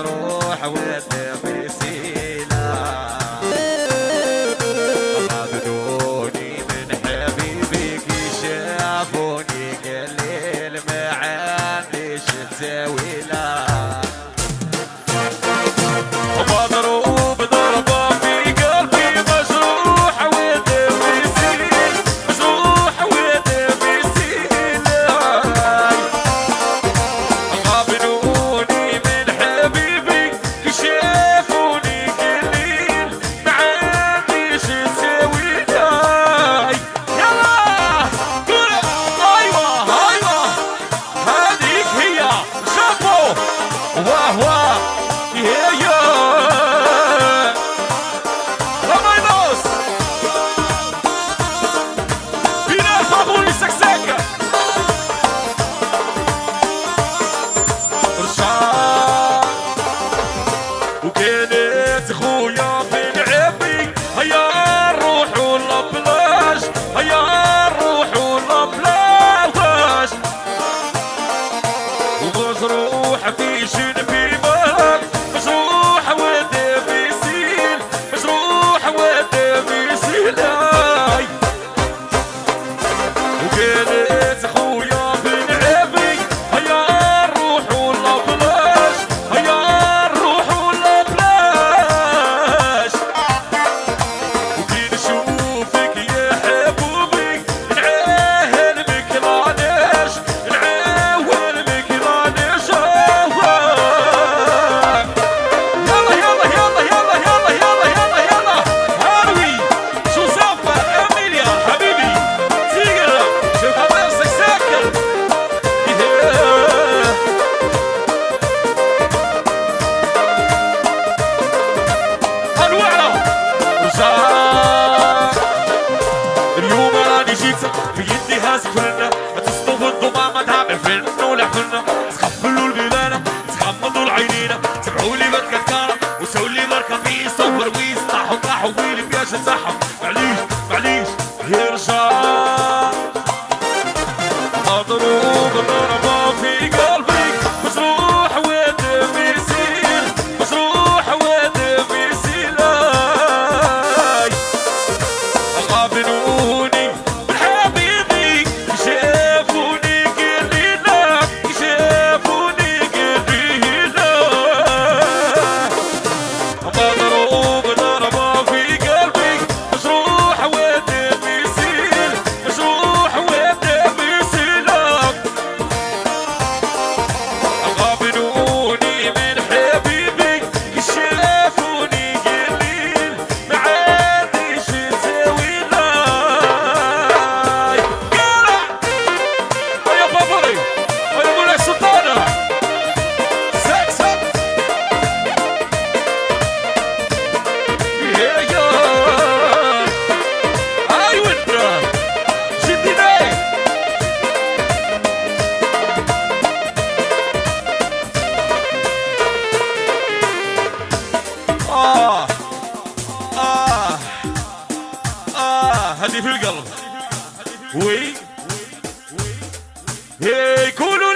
مجروح والدم سيلا خذوني من حبيبك شافوني قليل معان ليش تسوي لا مضروب ضربة في قلبي مجروح والدم يسيل مجروح والدم يسيل غابنوني من حبيبي كشافوني قليل معانيش تسوي لاي يلا قول ايوه ايوه هذيك هي شافوا واه واه هي وكانت خويا بنعبي هيا نروح ولا بلاش هيا نروح ولا بلاش ومجروح في جنبي مالك مجروح والدم يسيل مجروح والدم يسيل وكانت خويا بنعبي هيا نروح ولا بلاش هيا اليوم راني جيت في يدي هاز فرنة ما تصطفوا ما تعمل فن ولا حنة تخفلوا البيبانة تغمضوا العينين سمعوا لي بالكركارة وسووا لي مركب يصفر ويصطحوا طاحوا ويلي بياش نصحوا معليش معليش يا رجال مضروب ضربة في قلبي مجروح والدم يسيل مجروح والدم يسيل غابنوني من حبيبي شافوني قليلا شافوني قليلا مضروب ضربة في قلبي مجروح والدم يسيل مجروح والدم يسيل غابنوني من حبيبي شافوني قليل معاديش نساوي هدي في القلب وي هي كلوا